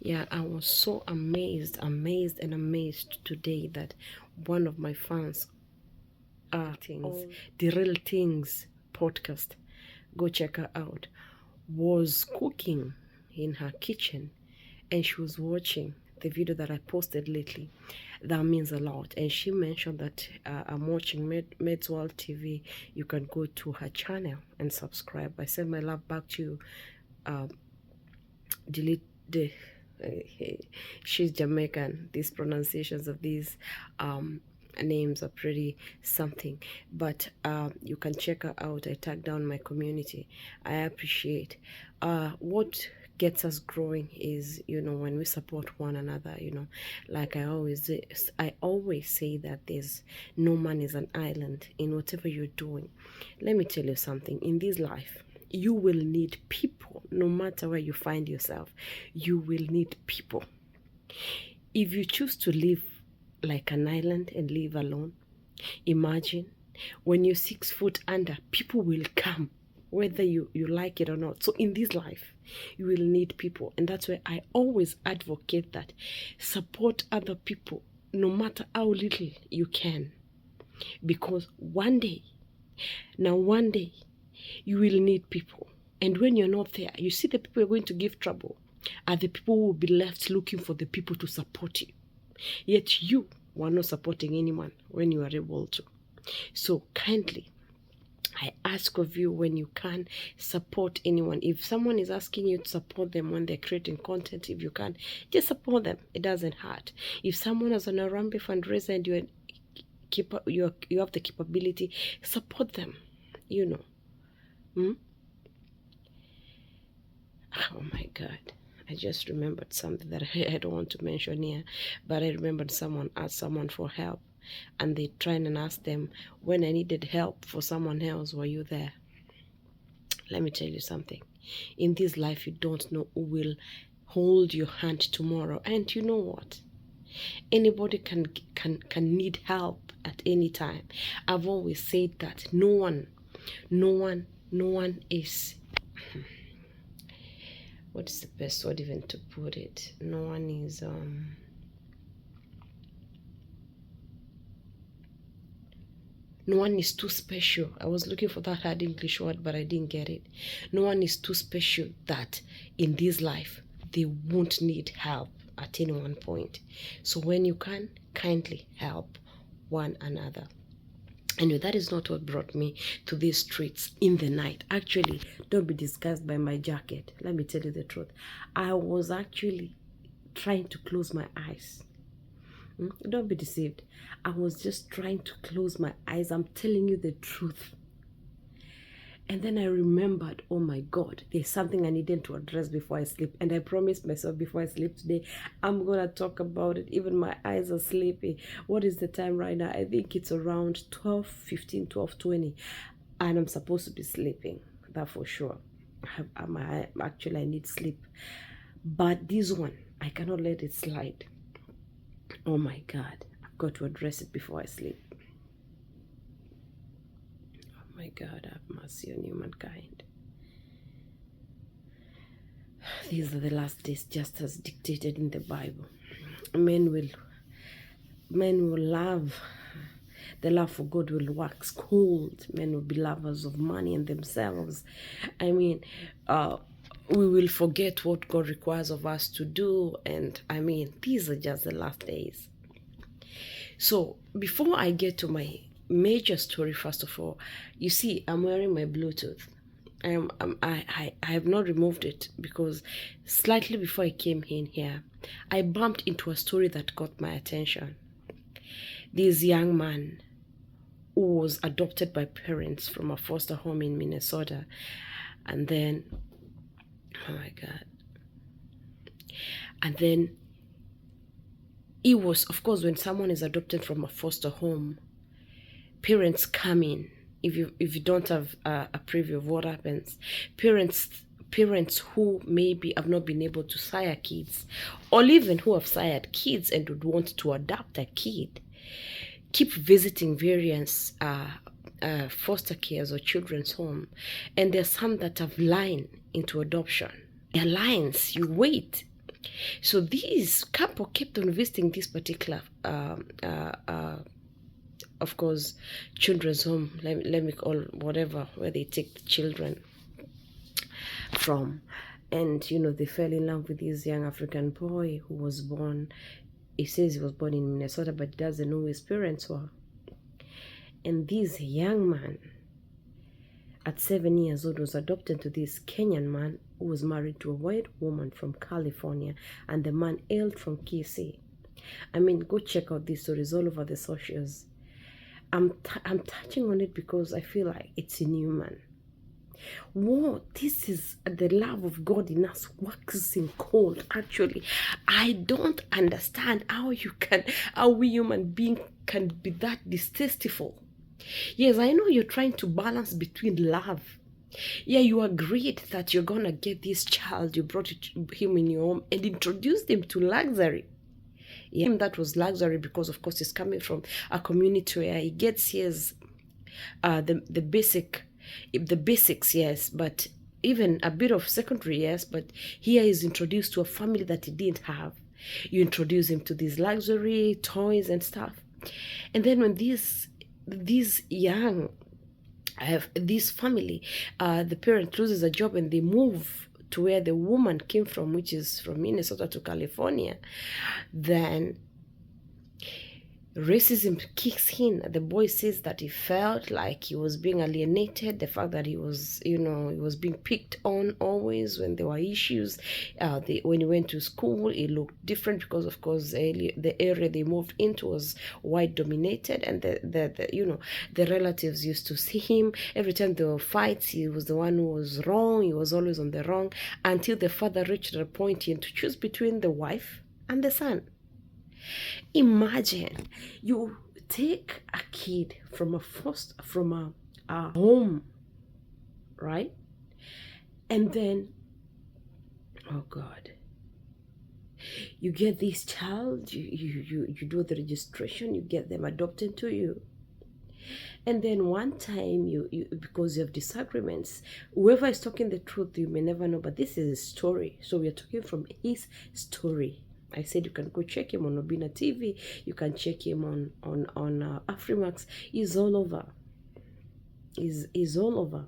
Yeah, I was so amazed today that one of my fans, the Real Things podcast, go check her out, was cooking in her kitchen and she was watching the video that I posted lately. That means a lot. And she mentioned that I'm watching Med's World TV. You can go to her channel and subscribe. I send my love back to you. Delete the she's Jamaican. These pronunciations of these names are pretty something, but you can check her out. I tag down my community. I appreciate what gets us growing is, when we support one another. Like I always say that there's no man is an island in whatever you're doing. Let me tell you something. In this life, you will need people. No matter where you find yourself, you will need people. If you choose to live like an island and live alone, imagine when you're 6 foot under, people will come, whether you like it or not. So in this life, you will need people. And that's why I always advocate that. Support other people, no matter how little you can. Because one day, you will need people. And when you're not there, you see the people you're going to give trouble are the people who will be left looking for the people to support you. Yet you were not supporting anyone when you are able to. So kindly, I ask of you, when you can, support anyone. If someone is asking you to support them when they're creating content, if you can, just support them. It doesn't hurt. If someone is on a Rambi fundraiser and you have the capability, support them. Oh my God. I just remembered something that I don't want to mention here, but I remembered someone asked someone for help, and they tried and asked them, when I needed help for someone else, were you there? Let me tell you something. In this life, you don't know who will hold your hand tomorrow. And you know what? Anybody can need help at any time. I've always said that no one is, what is the best word even to put it? No one is no one is too special. I was looking for that hard English word, but I didn't get it. No one is too special that in this life they won't need help at any one point. So when you can, kindly help one another. Anyway, that is not what brought me to these streets in the night. Actually, don't be disgusted by my jacket. Let me tell you the truth. I was actually trying to close my eyes. Don't be deceived. I was just trying to close my eyes. I'm telling you the truth. And then I remembered, oh my God, there's something I needed to address before I sleep. And I promised myself before I sleep today, I'm going to talk about it. Even my eyes are sleepy. What is the time right now? I think it's around 12:15, 12:20. And I'm supposed to be sleeping. That for sure. Actually, I need sleep. But this one, I cannot let it slide. Oh my God, I've got to address it before I sleep. My God, have mercy on humankind. These are the last days, just as dictated in the Bible. Men will love, the love for God will wax cold. Men will be lovers of money and themselves. I mean, we will forget what God requires of us to do. And I mean, these are just the last days. So before I get to my major story, first of all, you see, I'm wearing my Bluetooth. I have not removed it because slightly before I came in here, I bumped into a story that got my attention. This young man who was adopted by parents from a foster home in Minnesota, and then, oh my God, and then he was, of course, when someone is adopted from a foster home, parents come in. If you don't have a preview of what happens, parents who maybe have not been able to sire kids, or even who have sired kids and would want to adopt a kid, keep visiting various foster cares or children's home, and there's some that have line into adoption. They're lines. You wait. So this couple kept on visiting this particular, of course, children's home. Let me call whatever, where they take the children from. And, they fell in love with this young African boy who was born, he says he was born in Minnesota, but he doesn't know who his parents were. And this young man, at 7 years old, was adopted to this Kenyan man who was married to a white woman from California, and the man hailed from Kisii. I mean, go check out these stories all over the socials. I'm touching on it because I feel like it's inhuman. Whoa, this is the love of God in us waxing cold. Actually, I don't understand how we human beings can be that distasteful. Yes, I know you're trying to balance between love. Yeah, you agreed that you're gonna get this child, you brought him in your home and introduced him to luxury. Yeah, that was luxury because, of course, he's coming from a community where he gets his the basics, yes, but even a bit of secondary, yes, but here he's introduced to a family that he didn't have. You introduce him to these luxury toys and stuff, and then when this family, the parent loses a job and they move to where the woman came from, which is from Minnesota to California, then racism kicks in. The boy says that he felt like he was being alienated, the fact that he was being picked on always when there were issues. When he went to school, it looked different because, of course, the area they moved into was white dominated, and the relatives used to see him every time there were fights. He was the one who was wrong. He was always on the wrong, until the father reached a point he had to choose between the wife and the son. Imagine you take a kid from a home, right? And then, oh God, you get this child, you do the registration, you get them adopted to you. And then one time, you because you have disagreements, whoever is talking the truth, you may never know, but this is a story. So we are talking from his story. I said you can go check him on Obina TV. You can check him on Afrimax. He's all over. He's all over.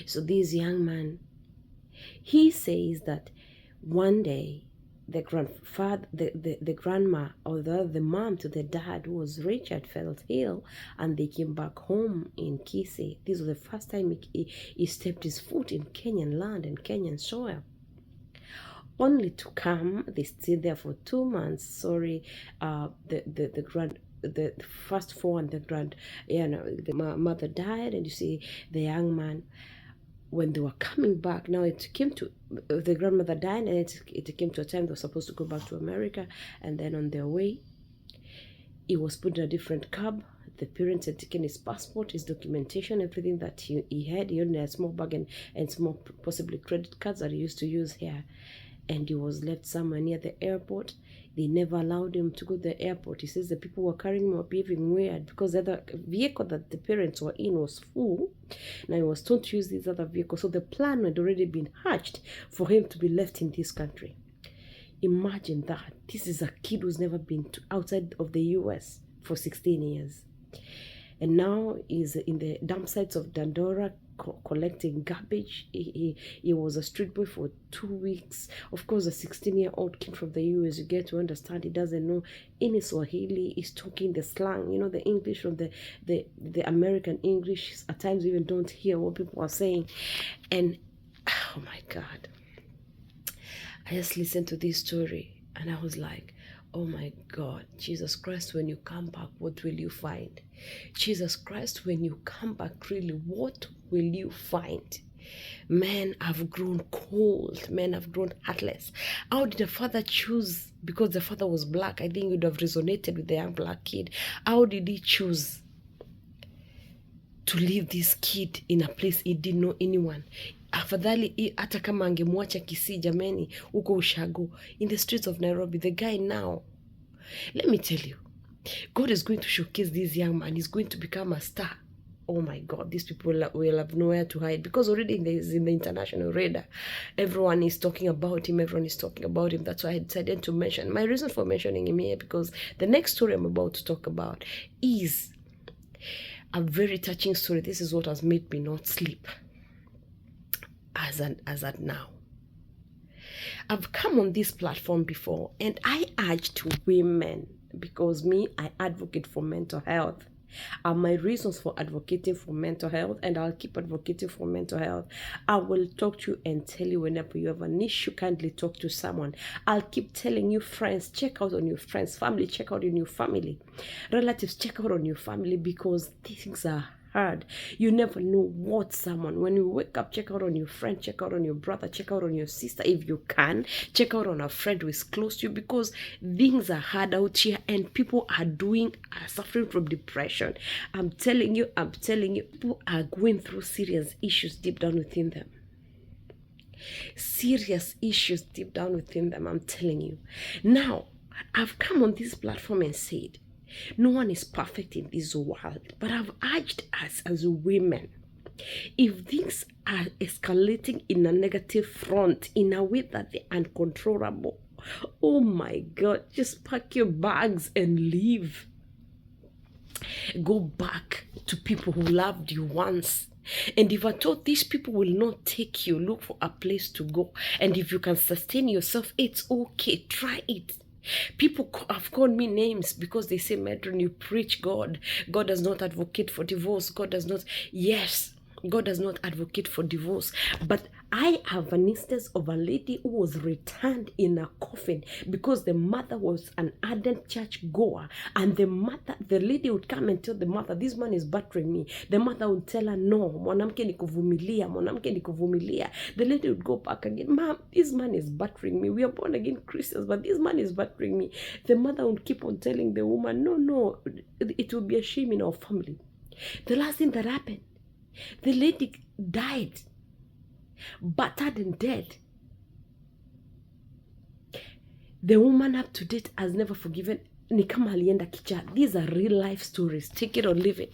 So this young man, he says that one day the grandfather, the grandma, or the mom to the dad, who was Richard, felt ill, and they came back home in Kisii. This was the first time he stepped his foot in Kenyan land and Kenyan soil. Only to come, they stayed there for 2 months. Sorry, the first born, the mother died, and you see the young man, when they were coming back, now it came to the grandmother died, and it came to a time they were supposed to go back to America, and then on their way, he was put in a different cab. The parents had taken his passport, his documentation, everything that he had. He only had a small bag and small, possibly credit cards that he used to use here. And he was left somewhere near the airport. They never allowed him to go to the airport. He says the people were carrying him were behaving weird because the other vehicle that the parents were in was full. Now he was told to use this other vehicle. So the plan had already been hatched for him to be left in this country. Imagine that. This is a kid who's never been outside of the US for 16 years. And now he's in the dump sites of Dandora collecting garbage. He was a street boy for 2 weeks. Of course, a 16-year-old kid from the US, you get to understand, he doesn't know any Swahili. He's talking the slang, the English from the American English. At times, you even don't hear what people are saying. And, oh my God. I just listened to this story and I was like, oh my God, Jesus Christ, when you come back, what will you find? Jesus Christ, when you come back, really, what will you find? Men have grown cold. Men have grown heartless. How did the father choose? Because the father was black, I think it would have resonated with the young black kid. How did he choose to leave this kid in a place he didn't know anyone? Afadhali hata kama angemwacha Kisii, jameni, huko ushago, in the streets of Nairobi. The guy now, let me tell you, God is going to showcase this young man. He's going to become a star. oh my God, these people will have nowhere to hide, because already in the international radar, everyone is talking about him. That's why I decided to mention. My reason for mentioning him here, because the next story I'm about to talk about is a very touching story. This is what has made me not sleep as at now. I've come on this platform before, and I urged women, because I advocate for mental health. And my reasons for advocating for mental health, and I'll keep advocating for mental health. I will talk to you and tell you whenever you have an issue, kindly talk to someone. I'll keep telling you, friends, check out on your friends, family, check out on your family, relatives, check out on your family, because things are hard. You never know what someone, when you wake up, check out on your friend, check out on your brother, check out on your sister. If you can, check out on a friend who is close to you, because things are hard out here, and people are suffering from depression. I'm telling you, people are going through serious issues deep down within them. Serious issues deep down within them, I'm telling you. Now, I've come on this platform and said, no one is perfect in this world, but I've urged us as women, if things are escalating in a negative front, in a way that they're uncontrollable, oh my God, just pack your bags and leave. Go back to people who loved you once. And if at all these people will not take you, look for a place to go. And if you can sustain yourself, it's okay. Try it. People have called me names because they say, Medron, you preach God. God does not advocate for divorce. God does not. Yes, God does not advocate for divorce. But I have an instance of a lady who was returned in a coffin because the mother was an ardent church goer. And the lady would come and tell the mother, this man is battering me. The mother would tell her, no, mwanamke ni kuvumilia. The lady would go back again, ma'am, this man is battering me. We are born again Christians, but this man is battering me. The mother would keep on telling the woman, no, it will be a shame in our family. The last thing that happened, the lady died, battered and dead. The woman up to date has never forgiven. Ni kama alienda kichaa. These are real life stories. Take it or leave it.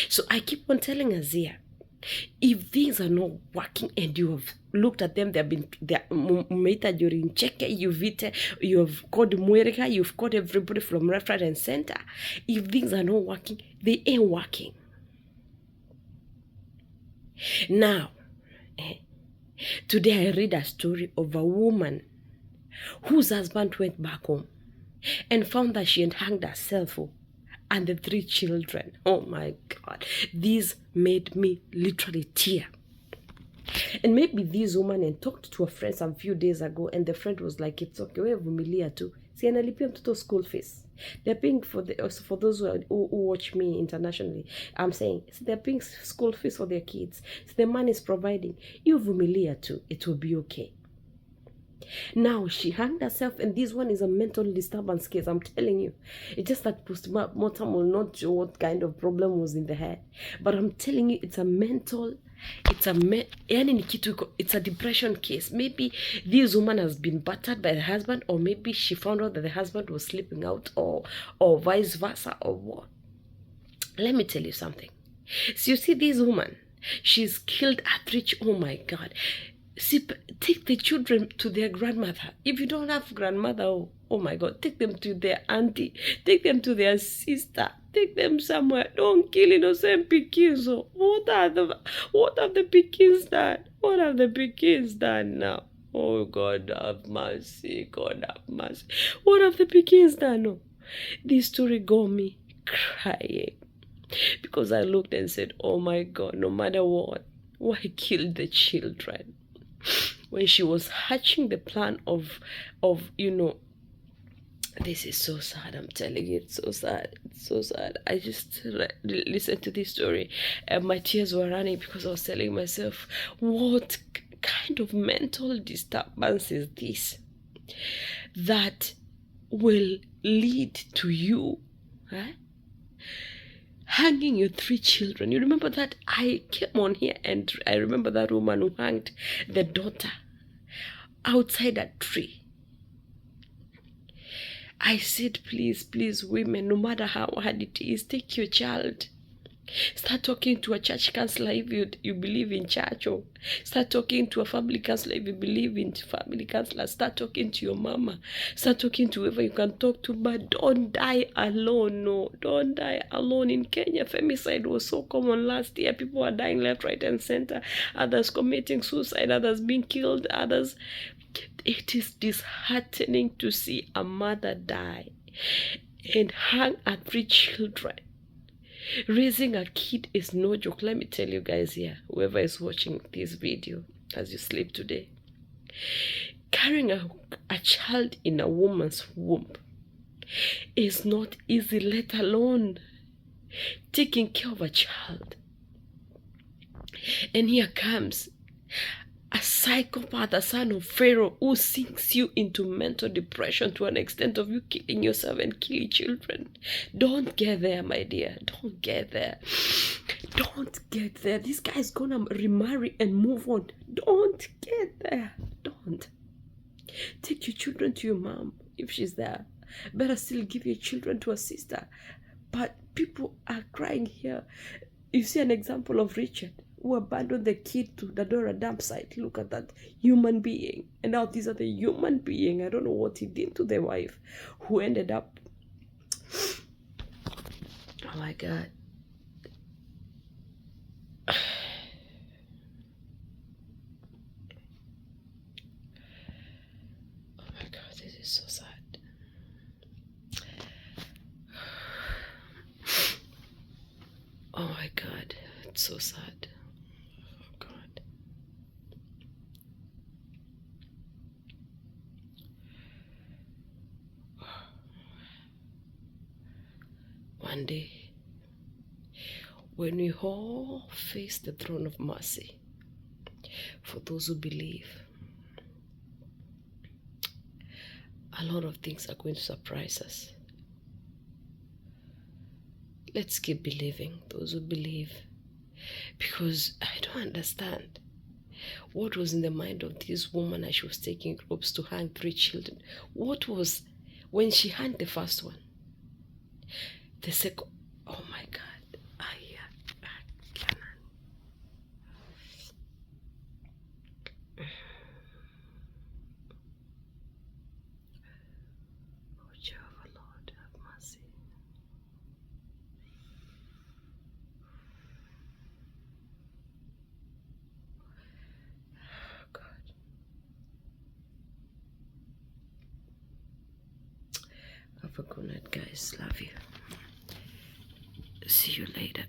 So I keep on telling us here, if things are not working and you have looked at them, umeita during cheke, you have called Mwereka, you've called everybody from left, right, and center. If things are not working, they ain't working. Now, today I read a story of a woman whose husband went back home and found that she had hanged herself and the 3 children. Oh my God, this made me literally tear. And maybe this woman and talked to a friend some few days ago, and the friend was like, it's okay, wewe vumilia tu. Si analipia mtoto school fees. They're paying for those who watch me internationally. I'm saying, so they're paying school fees for their kids. So the man is providing. You vumilia too. It will be okay. Now, she hanged herself, and this one is a mental disturbance case, I'm telling you. It's just that post-mortem will not show what kind of problem was in the head. But I'm telling you, it's a depression case. Maybe this woman has been battered by the husband, or maybe she found out that the husband was sleeping out, or vice versa, or what. Let me tell you something. So you see this woman, she's killed her 3 children. Oh my God. See, take the children to their grandmother. If you don't have grandmother, oh my God, take them to their auntie, take them to their sister, take them somewhere. Don't kill innocent pickings. What have the pickings done? What have the pickings done now? Oh, God have mercy, God have mercy. What have the pickings done? No. This story got me crying, because I looked and said, oh my God, no matter what, why kill the children? When she was hatching the plan of this is so sad, I'm telling you, it's so sad, it's so sad. I just listened to this story and my tears were running, because I was telling myself, what kind of mental disturbance is this that will lead to you hanging your 3 children? You remember that I came on here and I remember that woman who hanged the daughter outside a tree. I said, please, women, no matter how hard it is, take your child. Start talking to a church counselor if you believe in church, or start talking to a family counselor if you believe in family counselor. Start talking to your mama. Start talking to whoever you can talk to, but don't die alone. No, don't die alone. In Kenya, femicide was so common last year. People were dying left, right, and center. Others committing suicide, others being killed, others. It is disheartening to see a mother die and hang her 3 children. Raising a kid is no joke. Let me tell you guys here, whoever is watching this video as you sleep today, carrying a child in a woman's womb is not easy, let alone taking care of a child. And here comes a psychopath, a son of Pharaoh, who sinks you into mental depression to an extent of you killing yourself and killing children. Don't get there, my dear. Don't get there. Don't get there. This guy's gonna remarry and move on. Don't get there. Don't. Take your children to your mom if she's there. Better still give your children to a sister. But people are crying here. You see an example of Richard, who abandoned the kid to Ndadora Dumpsite. Look at that human being. And now these are the human being. I don't know what he did to the wife, who ended up. Oh my God. Oh my God, this is so sad. Oh my God, it's so sad. Oh God. One day, when we all face the throne of mercy, for those who believe, a lot of things are going to surprise us. Let's keep believing, those who believe, because I don't understand what was in the mind of this woman as she was taking ropes to hang 3 children. What was, when she hung the first one, the second, oh my God. Oh Jehovah, Lord, have mercy. God. Have a good night, guys. Love you. See you later.